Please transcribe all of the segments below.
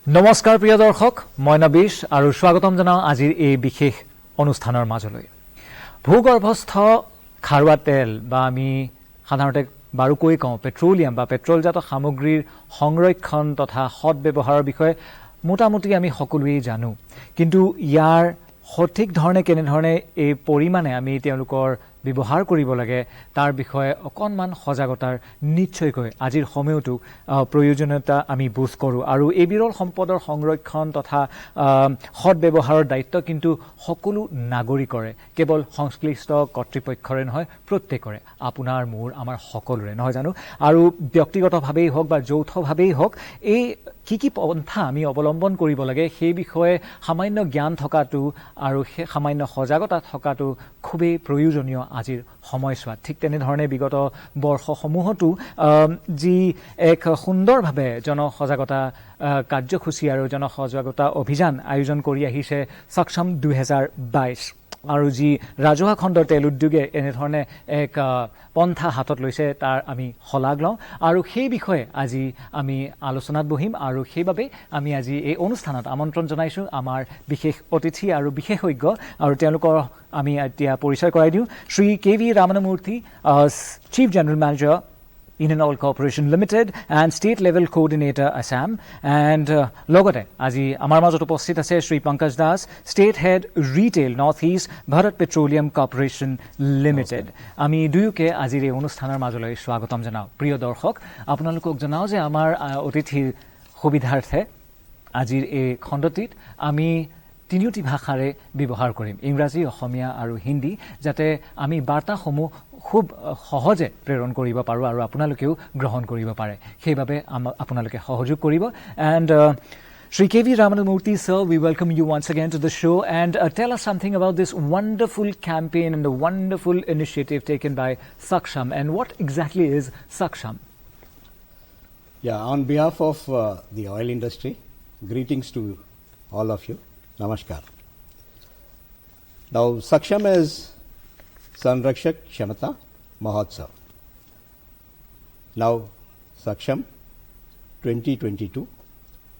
নমস্কাৰ প্ৰিয় দৰ্শক মই নবিশ আৰু স্বাগতম জনাও আজিৰ এই বিশেষ অনুষ্ঠানৰ মাজলৈ ভূগৰ্ভস্থ খাৰুৱা তেল বা আমি সাধাৰণতে বাৰুকৈ কওঁ পেট্ৰলিয়াম বা পেট্ৰলজাত সামগ্ৰীৰ সংৰক্ষণ তথা সৎ ব্যৱহাৰৰ বিষয়ে মোটামুটি আমি সকলোৱেই জানো কিন্তু ইয়াৰ সঠিক ধৰণে কেনে ধৰণে এই পৰিমাণে আমি তেওঁলোকৰ ব্যৱহাৰ কৰিব লাগে তাৰ বিষয়ে অকণমান সজাগতাৰ নিশ্চয়কৈ আজিৰ সময়তো প্ৰয়োজনীয়তা আমি বুজ কৰোঁ আৰু এই বিৰল সম্পদৰ সংৰক্ষণ তথা সৎ ব্যৱহাৰৰ দায়িত্ব কিন্তু সকলো নাগৰিকৰে কেৱল সংশ্লিষ্ট কৰ্তৃপক্ষৰে নহয় প্ৰত্যেকৰে আপোনাৰ মোৰ আমাৰ সকলোৰে নহয় জানো আৰু ব্যক্তিগতভাৱেই হওক বা যৌথভাৱেই হওক এই কি পন্থা আমি অৱলম্বন কৰিব লাগে সেই বিষয়ে সামান্য জ্ঞান থকাটো আৰু সেই সামান্য সজাগতা থকাটো খুবেই প্ৰয়োজনীয় আজিৰ সময়ছোৱাত ঠিক তেনেধৰণে বিগত বৰ্ষসমূহতো যি এক সুন্দৰভাৱে জনসজাগতা কাৰ্যসূচী আৰু জনসজাগতা অভিযান আয়োজন কৰি আহিছে SAKSHAM 2022 আৰু যি ৰাজহুৱা খণ্ডৰ তেল উদ্যোগে এনেধৰণে এক পন্থা হাতত লৈছে তাৰ আমি শলাগ লওঁ আৰু সেই বিষয়ে আজি আমি আলোচনাত বহিম আৰু সেইবাবে আমি আজি এই অনুষ্ঠানত আমন্ত্ৰণ জনাইছোঁ আমাৰ বিশেষ অতিথি আৰু বিশেষজ্ঞ আৰু তেওঁলোকৰ আমি এতিয়া পৰিচয় কৰাই দিওঁ Shri KV Ramanamurty, Chief General Manager Indian Oil Corporation Limited and State Level Coordinator Assam and লগতে আজি আমাৰ মাজত উপস্থিত আছে Shri Pankaj Das, State Head Retail Northeast Bharat Petroleum Corporation Limited. আমি দুয়োকে আজিৰ এই অনুষ্ঠানৰ মাজলৈ স্বাগতম জনাওঁ প্ৰিয় দৰ্শক আপোনালোকক জনাওঁ যে আমাৰ অতিথিৰ সুবিধাৰ্থে আজিৰ এই খণ্ডটিত আমি তিনিওটি ভাষাৰে ব্যৱহাৰ কৰিম ইংৰাজী অসমীয়া আৰু হিন্দী যাতে আমি বাৰ্তাসমূহ খুব সহজে প্ৰেৰণ কৰিব পাৰোঁ আৰু আপোনালোকেও গ্ৰহণ কৰিব পাৰে সেইবাবে আপোনালোকে সহযোগ কৰিব and Shri KV Ramanamurty sir, we welcome you once again to the show and tell us something about this wonderful campaign and the wonderful initiative taken by SAKSHAM and what exactly is SAKSHAM? Yeah, on behalf of the oil industry, greetings to all of you. Namaskar. Now, SAKSHAM is Sanrakshak Kshamata Mahotsav. Now, SAKSHAM 2022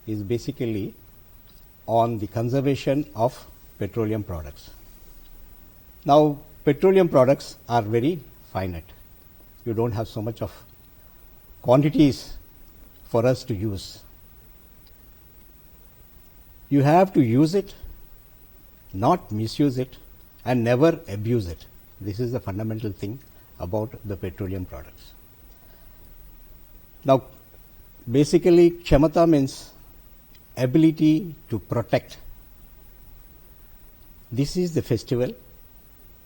is basically on the conservation of petroleum products. Now, petroleum products are very finite. You don't have so much of quantities for us to use. You have to use it, not misuse it, and never abuse it. This is the fundamental thing about the petroleum products. Now, basically, Kshamata means ability to protect. This is the festival.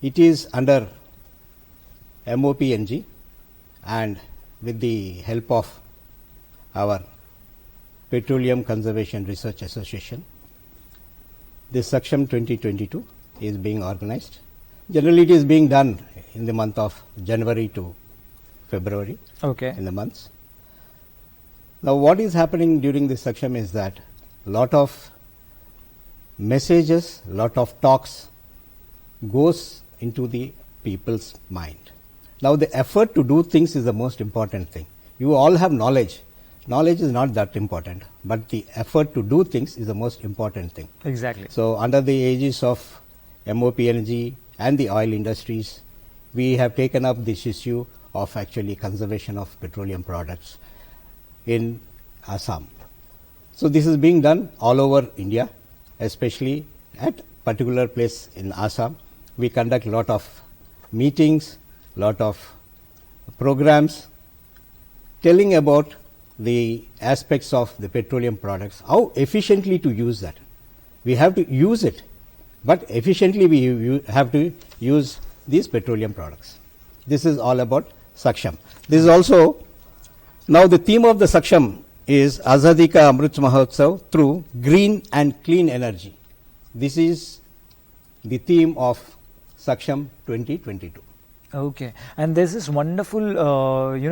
It is under MOPNG and with the help of our Petroleum Conservation Research Association. This SAKSHAM 2022 is being organized. Generally, it is being done in the month of January to February. Okay. In the months. Now, what is happening during this SAKSHAM is that a lot of messages, lot of talks goes into the people's mind. Now, the effort to do things is the most important thing. You all have knowledge. Knowledge is not that important, but the effort to do things is the most important thing. Exactly. So, under the aegis of MOPNG and the oil industries, we have taken up this issue of actually conservation of petroleum products in Assam. So, this is being done all over India, especially at particular place in Assam. We conduct a lot of meetings, lot of programs telling about the aspects of the petroleum products, how efficiently to use that. We have to use it, but efficiently we have to use these petroleum products. This is all about SAKSHAM. This is also, now the theme of the SAKSHAM is Hazarika Amrit Mahotsav through green and clean energy. This is the theme of SAKSHAM 2022. Okay, and there's this wonderful,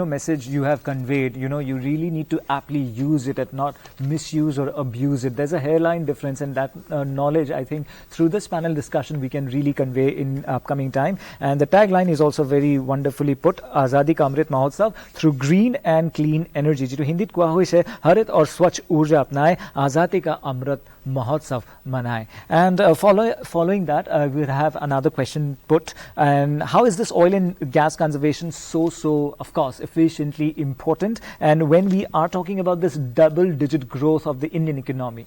message you have conveyed. You really need to aptly use it and not misuse or abuse it. There's a hairline difference, and that knowledge, I think, through this panel discussion, we can really convey in upcoming time. And the tagline is also very wonderfully put: Azadi Ka Amrit Mahotsav through green and clean energy. जितो हिंदीत कोआ हुई से हरित और स्वच्छ ऊर्जा अपनाए, आजादी का अमृत Mahotsav Manai. And following that, we'll have another question put. And how is this oil and gas conservation so, of course, efficiently important? And when we are talking about this double-digit growth of the Indian economy?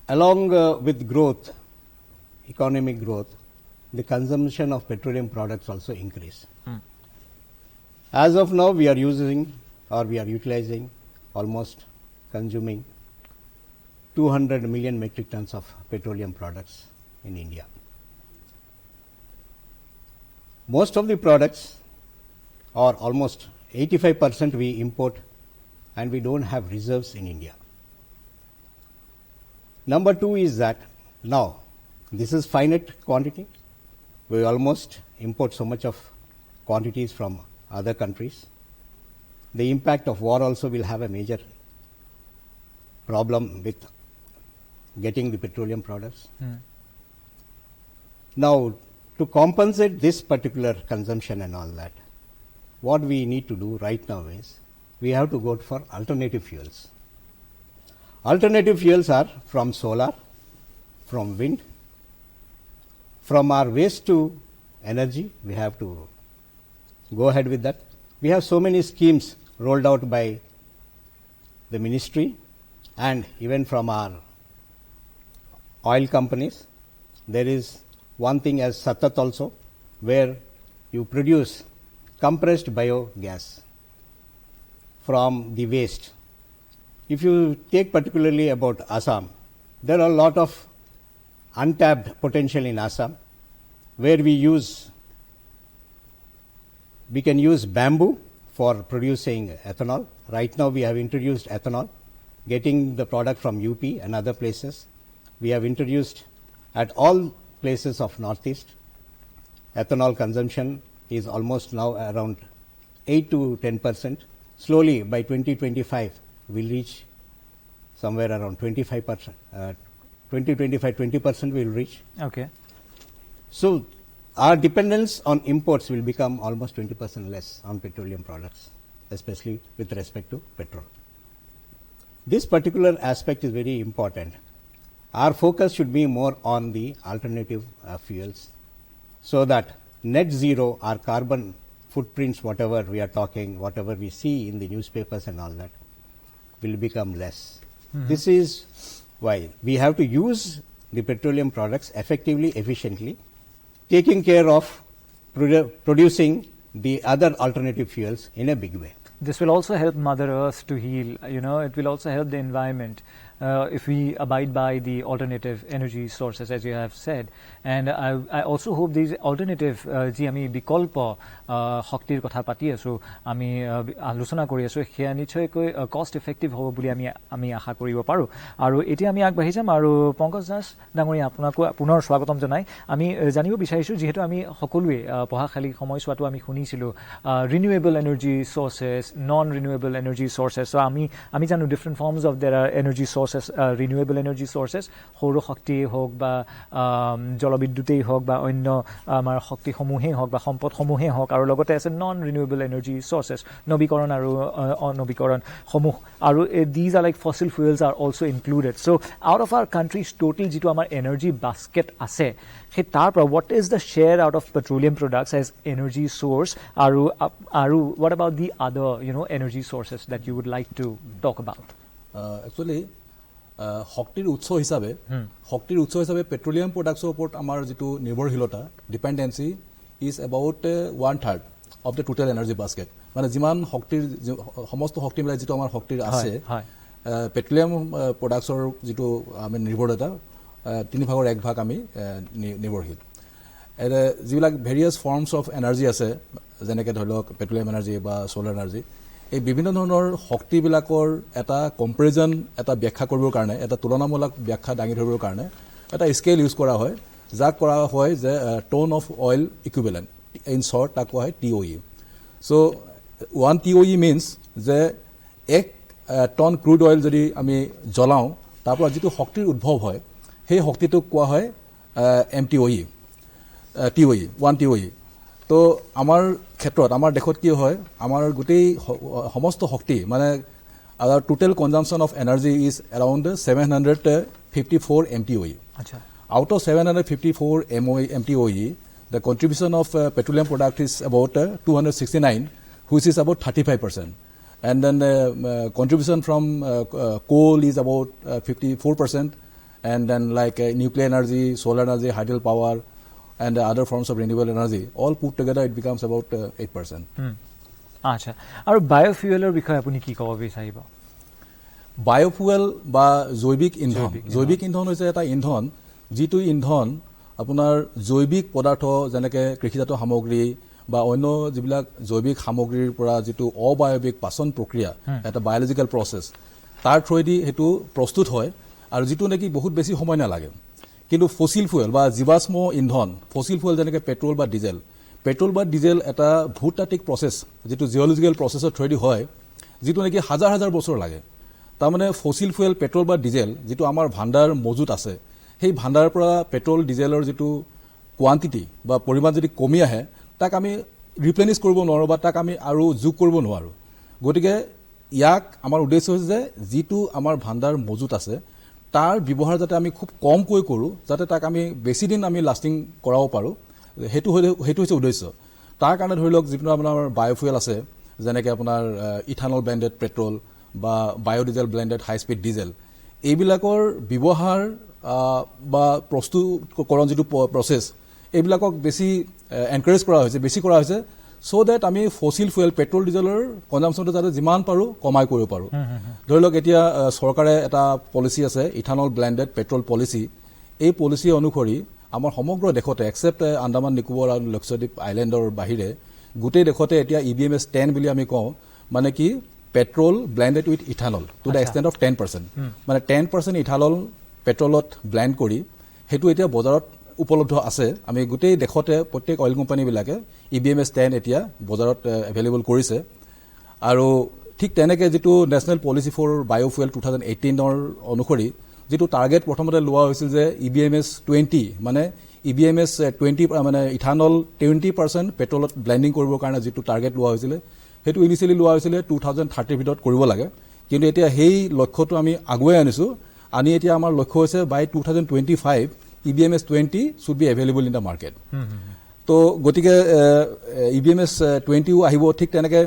Along with growth, economic growth, the consumption of petroleum products also increase. As of now, we are utilizing, almost consuming 200 million metric tons of petroleum products in India. Most of the products, or almost 85%, we import, and we don't have reserves in India. Number two is that now this is finite quantity. We almost import so much of quantities from other countries. The impact of war also will have a major problem with getting the petroleum products. Now, to compensate this particular consumption and all that, what we need to do right now is we have to go for alternative fuels. Alternative fuels are from solar, from wind, from our waste to energy. We have to go ahead with that. We have so many schemes rolled out by the ministry and even from our oil companies. There is one thing as Satat also, where you produce compressed biogas from the waste. If you take particularly about Assam, there are a lot of untapped potential in Assam, where we can use bamboo for producing ethanol. Right now we have introduced ethanol, getting the product from UP and other places. We have introduced at all places of Northeast. Ethanol consumption is almost now around 8 to 10%. Slowly by 2025 we'll reach somewhere around 25%. 20% we'll reach. Okay. So our dependence on imports will become almost 20% less on petroleum products, especially with respect to petrol. This particular aspect is very important. Our focus should be more on the alternative fuels, so that net zero, our carbon footprints, whatever we are talking, whatever we see in the newspapers and all that, will become less. This is why we have to use the petroleum products effectively, efficiently, taking care of producing the other alternative fuels in a big way. This will also help Mother Earth to heal. It will also help the environment if we abide by the alternative energy sources, as you have said. And I also hope these alternative, ji ami bikolpo shoktir kotha pati asu, ami aluchona kori asu, heya nichhoykoi cost effective hobo boli ami asha koribo paru. Aru etia ami agbahi jam aru Pankaj Das dangori apunako punor swagotom janai. Ami janibo bicharisu jihetu ami hokolue pohakhali somoy swatu ami shunisilu renewable energy sources, non-renewable energy sources. So ami janu different forms of there are energy sources, renewable energy sources, সৌৰ শক্তি হোক বা জলবিদ্যুতেই হোক বা অন্য আমাৰ শক্তিসমূহেই হোক বা সম্পদসমূহেই হোক, আৰু লগতে আছে নন ৰিনিউৱেবল এনাৰ্জি চৰ্চেছ, নৱীকৰণ আৰু অনৱীকৰণ সমূহ, আৰু these are like fossil fuels are also included. So out of our country's total যিটো আমাৰ energy basket আছে, সেই তাৰ পৰা what is the share out of petroleum products as energy source, আৰু what about the other energy sources that you would like to talk about? Actually শক্তিৰ উৎস হিচাপে পেট্ৰলিয়াম প্ৰডাক্টছৰ ওপৰত আমাৰ যিটো নিৰ্ভৰশীলতা dependency is about 1/3 of the total energy basket. মানে যিমান শক্তিৰ সমস্ত শক্তি মিলাই যিটো আমাৰ শক্তিৰ আছে, পেট্ৰলিয়াম প্ৰডাক্টছৰ যিটো আমি নিৰ্ভৰতা 1/3 আমি নিৰ্ভৰশীল. যিবিলাক ভেৰিয়াছ ফৰ্মছ অফ এনাৰ্জি আছে, যেনেকৈ ধৰি লওক পেট্ৰলিয়াম এনাৰ্জি বা ছ'লাৰ এনাৰ্জি, এই বিভিন্ন ধৰণৰ শক্তিবিলাকৰ এটা কম্পেৰিজন, এটা ব্যাখ্যা কৰিবৰ কাৰণে, এটা তুলনামূলক ব্যাখ্যা দাঙি ধৰিবৰ কাৰণে এটা স্কেল ইউজ কৰা হয়, যাক কৰা হয় যে ton of oil equivalent, in short তাক কোৱা হয় TOE. চ' 1 TOE মিনছ যে 1 টন ক্ৰুড অইল যদি আমি জ্বলাওঁ তাৰ পৰা যিটো শক্তিৰ উদ্ভৱ হয় সেই শক্তিটোক কোৱা হয় MTOE, TOE, 1 TOE. তো আমাৰ ক্ষেত্ৰত আমাৰ দেশত কি হয়, আমাৰ গোটেই সমস্ত শক্তি মানে our total consumption of energy is around 754 MTOE. Achha. Out of 754 MTOE, the contribution of petroleum product is about 269, which is about 35%. And then contribution from coal is about 54%. And then like nuclear energy, solar energy, hydel power, and other forms of renewable energy, all put together it becomes about 8%. আচ্ছা, আৰু বায়োফুয়েলৰ বিষয়ে আপুনি কি ক'ব বিচাৰিব? Biofuel বা জৈৱিক ইন্ধন, জৈৱিক ইন্ধন হৈছে এটা ইন্ধন যিটো ইন্ধন আপোনাৰ জৈৱিক পদাৰ্থ যেনেকৈ কৃষিজাত সামগ্ৰী বা অন্য যিবিলাক জৈৱিক সামগ্ৰীৰ পৰা যিটো অবায়ৱিক পাচন প্ৰক্ৰিয়া, এটা বায়'লজিকেল প্ৰচেছ, তাৰ থ্ৰুৱেদি সেইটো প্ৰস্তুত হয় আৰু যিটো নেকি বহুত বেছি সময় নালাগে. কিন্তু ফচিল ফুয়েল বা জীৱাশ্ম ইন্ধন, ফচিল ফুয়েল যেনেকৈ পেট্ৰল বা ডিজেল, পেট্ৰল বা ডিজেল এটা ভূতাত্ত্বিক প্ৰচেছ যিটো জিঅ'লজিকেল প্ৰচেছৰ থ্ৰুৱেদি হয়, যিটো নেকি হাজাৰ হাজাৰ বছৰ লাগে. তাৰমানে ফচিল ফুয়েল পেট্ৰল বা ডিজেল যিটো আমাৰ ভাণ্ডাৰ মজুত আছে, সেই ভাণ্ডাৰৰ পৰা পেট্ৰল ডিজেলৰ যিটো কোৱান্টিটি বা পৰিমাণ যদি কমি আহে তাক আমি ৰিপ্লেনিছ কৰিব নোৱাৰোঁ বা তাক আমি আৰু যোগ কৰিব নোৱাৰোঁ. গতিকে ইয়াক আমাৰ উদ্দেশ্য হৈছে যে যিটো আমাৰ ভাণ্ডাৰ মজুত আছে তাৰ ব্যৱহাৰ যাতে আমি খুব কমকৈ কৰোঁ, যাতে তাক আমি বেছি দিন আমি লাষ্টিং কৰাব পাৰোঁ, সেইটো হৈছে উদ্দেশ্য. তাৰ কাৰণে ধৰি লওক যিটো আপোনাৰ বায়োফুয়েল আছে, যেনেকৈ আপোনাৰ ইথানল ব্লেণ্ডেড পেট্ৰল বা biodiesel blended high speed diesel, এইবিলাকৰ ব্যৱহাৰ বা প্ৰস্তুতকৰণ যিটো প্ৰচেছ, এইবিলাকক বেছি এনকাৰেজ কৰা হৈছে, বেছি কৰা হৈছে, চ' ডেট আমি ফচিল ফুয়েল পেট্ৰল ডিজেলৰ কনজাম্পশ্যনটো যাতে যিমান পাৰোঁ কমাই কৰিব পাৰোঁ. ধৰি লওক এতিয়া চৰকাৰে এটা পলিচি আছে, ইথানল ব্লেণ্ডেড পেট্ৰল পলিচি. এই পলিচি অনুসৰি আমাৰ সমগ্ৰ দেশতে এক্সেপ্ট আন্দামান নিকোবৰ আৰু লক্ষদ্বীপ আইলেণ্ডৰ বাহিৰে গোটেই দেশতে এতিয়া EBMS 10 বুলি আমি কওঁ, মানে কি petrol blended with ethanol to the extent of 10%. মানে 10% ইথানল পেট্ৰলত ব্লেণ্ড কৰি সেইটো এতিয়া বজাৰত উপলব্ধ আছে. আমি গোটেই দেশতে প্ৰত্যেক অইল কোম্পানীবিলাকে EBMS 10 এতিয়া বজাৰত এভেইলেবল কৰিছে. আৰু ঠিক তেনেকৈ যিটো নেশ্যনেল পলিচি ফৰ বায়োফুয়েল 2018 অনুসৰি যিটো টাৰ্গেট প্ৰথমতে লোৱা হৈছিল যে EBMS 20 মানে EBMS 20 মানে ইথানল 20% পেট্ৰলত ব্লেণ্ডিং কৰিবৰ কাৰণে যিটো টাৰ্গেট লোৱা হৈছিলে, সেইটো ইনিচিয়েলি লোৱা হৈছিলে 2030 ভিতৰত কৰিব লাগে. কিন্তু এতিয়া সেই লক্ষ্যটো আমি আগুৱাই আনিছোঁ. আনি এতিয়া আমাৰ লক্ষ্য হৈছে by 2025 EBMS 20 should be available in the market. তো গতিকে EBMS 20 আহিব. ঠিক তেনেকৈ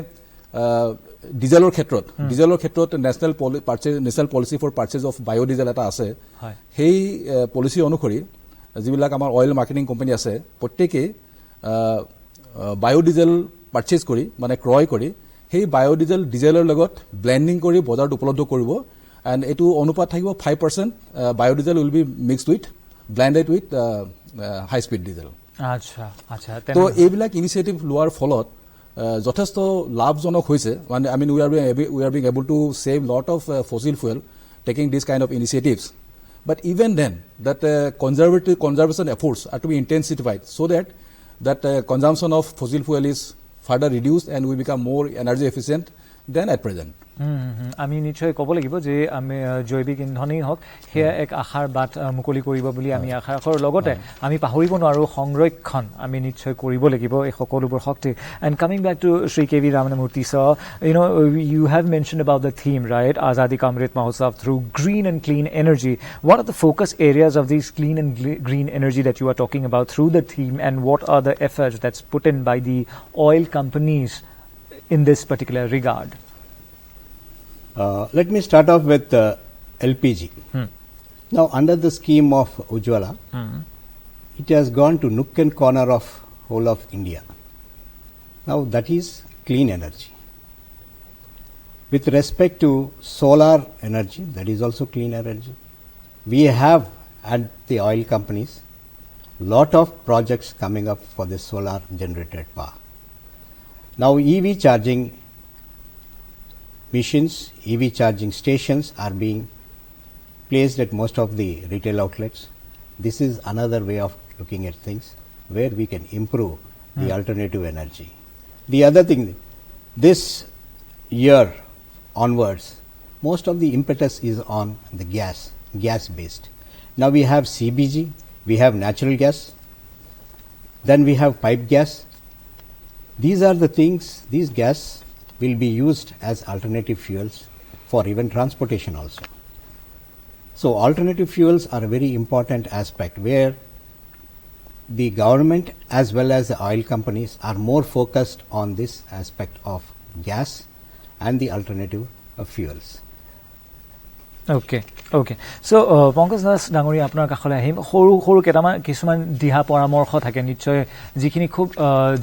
ডিজেলৰ ক্ষেত্ৰত national policy for purchase of biodiesel এটা আছে. সেই পলিচি অনুসৰি যিবিলাক আমাৰ অইল মাৰ্কেটিং কোম্পানী আছে প্ৰত্যেকেই বায়'ডিজেল পাৰ্চেজ কৰি মানে ক্ৰয় কৰি সেই বায়'ডিজেল ডিজেলৰ লগত ব্লেণ্ডিং কৰি বজাৰত উপলব্ধ কৰিব. এণ্ড এইটো অনুপাত থাকিব 5% biodiesel will be mixed with blended with high speed diesel. আচ্ছা আচ্ছা. তো এইবিলাক ইনিচিয়েটিভ লোৱাৰ ফলত যথেষ্ট লাভজনক হৈছে. মানে I mean we are being able to save lot of fossil fuel taking this kind of initiatives. But even then that conservation efforts are to be intensified so that consumption of fossil fuel is further reduced and we become more energy efficient than at present. আমি নিশ্চয় ক'ব লাগিব যে আমি জৈৱিক ইন্ধনেই হওক সেয়া এক আশাৰ বাট মুকলি কৰিব বুলি আমি আশা কৰাৰ লগতে আমি পাহৰিব নোৱাৰোঁ সংৰক্ষণ আমি নিশ্চয় কৰিব লাগিব এই সকলোবোৰ শক্তি. And coming back to Shri KV Ramanamurty, sir, you have mentioned about the theme, right? Hazarika Amrit Mahotsav through green and clean energy. What are the focus areas of these clean and green energy that you are talking about through the theme, and what are the efforts that's put in by the oil companies in this particular regard? Let me start off with LPG. Now, under the scheme of Ujjwala, it has gone to nook and corner of whole of India. Now, that is clean energy. With respect to solar energy, that is also clean energy. We have at the oil companies lot of projects coming up for the solar generated power. Now, EV charging machines, EV charging stations are being placed at most of the retail outlets. This is another way of looking at things where we can improve the alternative energy. The other thing, this year onwards, most of the impetus is on the gas based. Now we have CBG, we have natural gas, then we have pipe gas. These are the things, these gas will be used as alternative fuels for even transportation also. So alternative fuels are a very important aspect where the government as well as the oil companies are more focused on this aspect of gas and the alternative fuels. Okay. So, Pankaj Das ডাঙৰী আপোনাৰ কাষলৈ আহিম সৰু কেইটামান কিছুমান দিহা পৰামৰ্শ থাকে নিশ্চয় যিখিনি খুব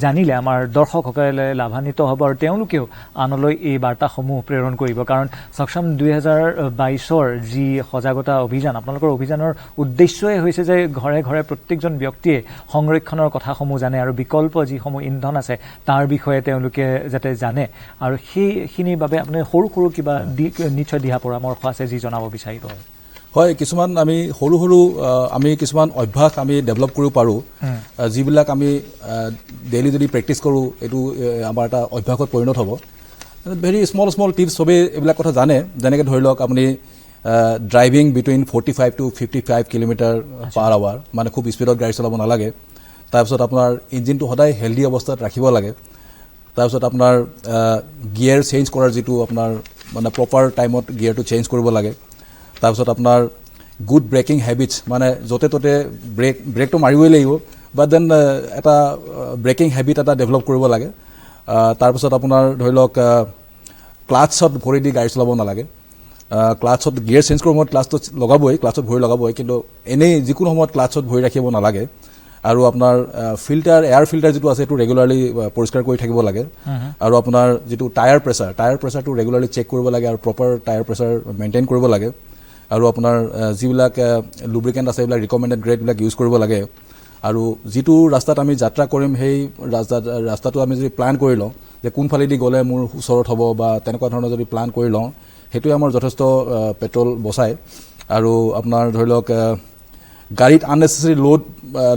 জানিলে আমাৰ দৰ্শকসকলে লাভান্বিত হ'ব আৰু তেওঁলোকেও আনলৈ এই বাৰ্তাসমূহ প্ৰেৰণ কৰিব কাৰণ SAKSHAM 2022ৰ যি সজাগতা অভিযান আপোনালোকৰ অভিযানৰ উদ্দেশ্যই হৈছে যে ঘৰে ঘৰে প্ৰত্যেকজন ব্যক্তিয়ে সংৰক্ষণৰ কথাসমূহ জানে আৰু বিকল্প যিসমূহ ইন্ধন আছে তাৰ বিষয়ে তেওঁলোকে যাতে জানে আৰু সেইখিনিৰ বাবে আপুনি সৰু কিবা নিশ্চয় দিহা পৰামৰ্শ আছে যি জনাব বিচাৰিব হয় কিছুমান আমি সৰু আমি কিছুমান অভ্যাস আমি ডেভেলপ কৰিব পাৰো যিবিলাক আমি ডেইলি যদি প্ৰেক্টিস কৰো এটো আমাৰ এটা অভ্যাসত পৰিণত হ'ব ভেৰি স্মল টিপস সবে এইবিলাক কথা জানে যেনেকৈ ধৰি লওক আপুনি driving between 45 to 55 kilometre per hour মানে খুব স্পিডত গাড়ী চলাব নালাগে তাৰপিছত আপোনাৰ ইঞ্জিনটো সদায় হেলদি অৱস্থাত ৰাখিব লাগে তাৰপিছত আপোনাৰ গিয়াৰ চেঞ্জ কৰাৰ যেটো আপোনাৰ মানে প্ৰপাৰ টাইমত গিয়াৰটো চেঞ্জ কৰিব লাগে তাৰপিছত আপোনাৰ গুড ব্ৰেকিং হেবিটস মানে যতে ততে ব্ৰেকটো মাৰিবই লাগিব বাট দেন এটা ব্ৰেকিং হেবিট এটা ডেভেলপ কৰিব লাগে তাৰপিছত আপোনাৰ ধৰি লওক ক্লাটছত ভৰি দি গাড়ী চলাব নালাগে ক্লাটছত গিয়াৰ চেঞ্জ কৰাৰ সময়ত ক্লাটছত লগাবই ক্লাটছত ভৰি লগাবই কিন্তু এনেই যিকোনো সময়ত ক্লাটছত ভৰি ৰাখিব নালাগে আৰু আপোনাৰ এয়াৰ ফিল্টাৰ যেটো আছে এটো ৰেগুলাৰলি পৰিষ্কাৰ কৰি থাকিব লাগে আৰু আপোনাৰ যেটো টায়াৰ প্ৰেছাৰটো ৰেগুলাৰলি চেক কৰিব লাগে আৰু প্ৰপাৰ টায়াৰ প্ৰেছাৰ মেইনটেইন কৰিব লাগে আৰু আপোনাৰ যিবিলাক লুব্ৰিকেন্ট আছে এইবিলাক ৰিকমেন্ডেড গ্ৰেড বিলাক ইউজ কৰিব লাগে আৰু যেটো ৰাস্তাত আমি যাত্ৰা কৰিম সেই ৰাস্তাটো আমি যদি প্ল্যান কৰি লওঁ যে কোনফালেদি গলে মোৰ ওচৰত হ'ব বা তেনেকুৱা ধৰণৰ যদি প্ল্যান কৰি লওঁ হেতুই আমাৰ যথেষ্ট পেট্ৰল বচায় আৰু আপোনাৰ ধৰি লওক গাড়ীত আননেসেসাৰি লোড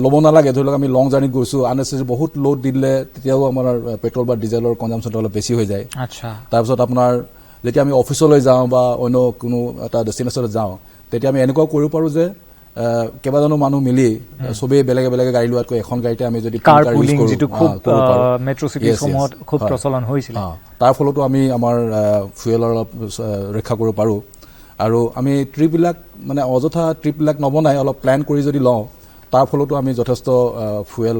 লব নালাগে ধৰি লওক আমি লং জাৰ্নিত গৈছো আননেসেসাৰি বহুত লোড দিলে তেতিয়াও আমাৰ পেট্ৰল বা ডিজেলৰ কনজাম্পচনটো অলপ বেছি হৈ যায় আচ্ছা তাৰপিছত আপোনাৰ যেতিয়া আমি অফিচলৈ যাওঁ বা অন্য কোনো এটা ডেষ্টিনেশ্যনত যাওঁ তেতিয়া আমি এনেকুৱা কৰিব পাৰো যে কেবাজনো মানুহ মিলি সবে বেলেগে গাড়ী লোৱাতকৈ এখন গাড়ীতে আমি যদি কার পুলিং যেটো খুব মেট্ৰো সিটিজ সমূহত খুব প্ৰচলন হৈছিল তাৰ ফলতো আমি আমাৰ ফুয়েলৰ ৰক্ষা কৰিব পাৰো আৰু আমি ট্ৰিপবিলাক মানে অযথা ট্ৰিপবিলাক নবনাই অলপ প্ল্যান কৰি যদি লওঁ তাৰ ফলতো আমি যথেষ্ট ফুয়েল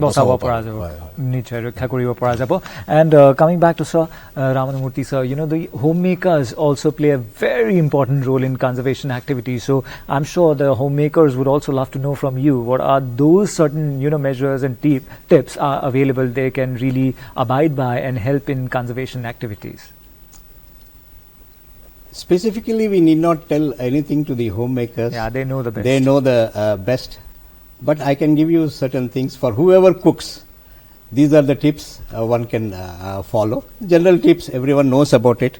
বচাব পৰা যাব নিশ্চয় ৰক্ষা কৰিব পৰা যাব and coming back to sir Ramanamurty sir the homemakers also play a very important role in conservation activities so I'm sure the homemakers would also love to know from you what are those certain measures and tips are available they can really abide by and help in conservation activities. Specifically, we need not tell anything to the homemakers. Yeah, they know the best. They know the best. But I can give you certain things for whoever cooks. These are the tips one can follow. General tips, everyone knows about it.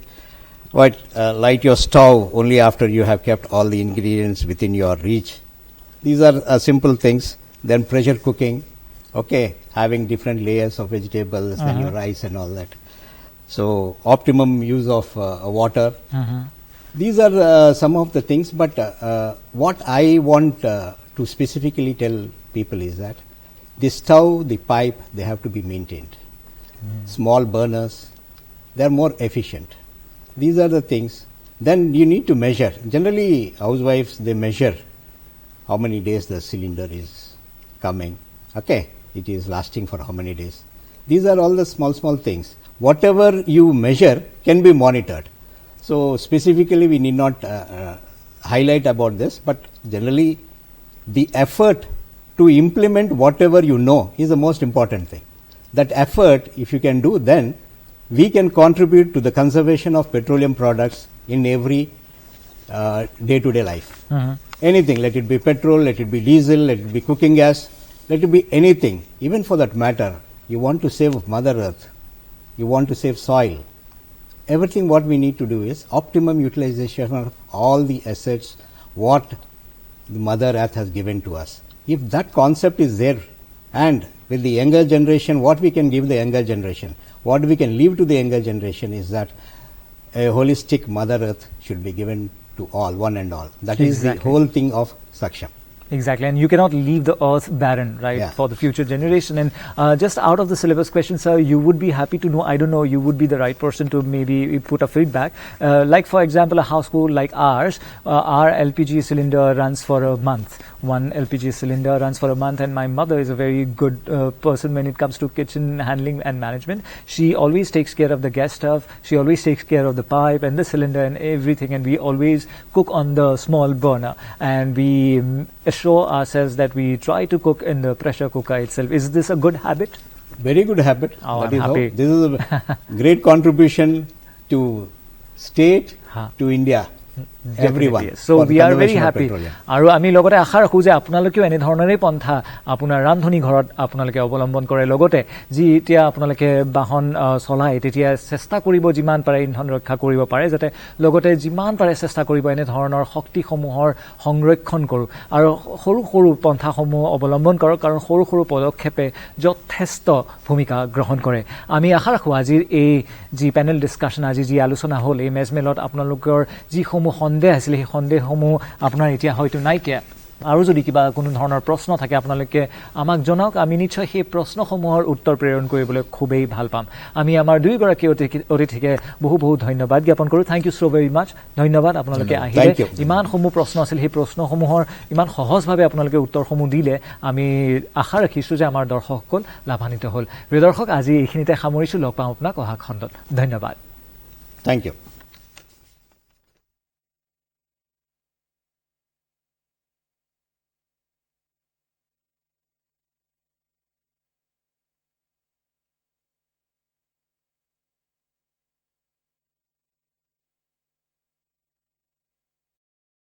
Light your stove only after you have kept all the ingredients within your reach. These are simple things. Then pressure cooking, having different layers of vegetables and your rice and all that. So optimum use of water. These are some of the things, but what I want to specifically tell people is that the stove, the pipe, they have to be maintained. Small burners, they are more efficient. These are the things. Then you need to measure. Generally, housewives, they measure how many days the cylinder is coming. It is lasting for how many days. These are all the small things. Whatever you measure can be monitored. So specifically we need not highlight about this, but generally the effort to implement whatever you know is the most important thing. That effort, if you can do, then we can contribute to the conservation of petroleum products in every day-to-day life. Anything, let it be petrol, let it be diesel, let it be cooking gas, let it be anything. Even for that matter, you want to save Mother Earth, you want to save soil. Everything what we need to do is optimum utilization of all the assets what the Mother Earth has given to us. If that concept is there, and with the younger generation, what we can give the younger generation, what we can leave to the younger generation is that a holistic Mother Earth should be given to all, one and all. That is the whole thing of SAKSHAM. Exactly, and you cannot leave the earth barren, right, Yeah. for the future generation. And just out of the syllabus question, sir, you would be happy to know, I don't know, you would be the right person to maybe put a feedback. Like, for example, a household like ours, our LPG cylinder runs for a month. One LPG cylinder runs for a month, and my mother is a very good person when it comes to kitchen handling and management. She always takes care of the gas stove, she always takes care of the pipe and the cylinder and everything, and we always cook on the small burner, and we assure ourselves that we try to cook in the pressure cooker itself. Is this a good habit? Very good habit. Oh, That I'm is happy. This is a great contribution to state, to India, everyone. Definitely. So for the we are very conservation of happy. petroleum. আৰু আমি লগতে আশা ৰাখোঁ যে আপোনালোকেও এনেধৰণৰে পন্থা আপোনাৰ ৰান্ধনি ঘৰত আপোনালোকে অৱলম্বন কৰে, লগতে যি এতিয়া আপোনালোকে বাহন চলায় তেতিয়া চেষ্টা কৰিব যিমান পাৰে ইন্ধন ৰক্ষা কৰিব পাৰে, যাতে লগতে যিমান পাৰে চেষ্টা কৰিব এনেধৰণৰ শক্তিসমূহৰ সংৰক্ষণ কৰোঁ আৰু সৰু সৰু পন্থাসমূহ অৱলম্বন কৰক, কাৰণ সৰু সৰু পদক্ষেপে যথেষ্ট ভূমিকা গ্ৰহণ কৰে। আমি আশা ৰাখোঁ আজিৰ এই যি পেনেল ডিছকাশ্যন, আজি যি আলোচনা হ'ল এই মেজমেলত আপোনালোকৰ যিসমূহ সন্দেহ আছিলে সেই সন্দেহসমূহ আপোনাৰ এতিয়া হয়তো নাইকিয়া। আৰু যদি কিবা কোনো ধৰণৰ প্ৰশ্ন থাকে আপোনালোকে আমাক জনাওক, আমি নিশ্চয় সেই প্ৰশ্নসমূহৰ উত্তৰ প্ৰেৰণ কৰিবলৈ খুবেই ভাল পাম। আমি আমাৰ দুয়োগৰাকী অতিথিকে বহু বহু ধন্যবাদ জ্ঞাপন কৰোঁ। থেংক ইউ ছ' ভেৰি মাছ। ধন্যবাদ আপোনালোকে আহিলে। ইমানসমূহ প্ৰশ্ন আছিল, সেই প্ৰশ্নসমূহৰ ইমান সহজভাৱে আপোনালোকে উত্তৰসমূহ দিলে। আমি আশা ৰাখিছোঁ যে আমাৰ দৰ্শকসকল লাভান্বিত হ'ল। প্ৰিয় দৰ্শক, আজি এইখিনিতে সামৰিছোঁ। লগ পাম আপোনাক অহা খণ্ডত। ধন্যবাদ। Thank you.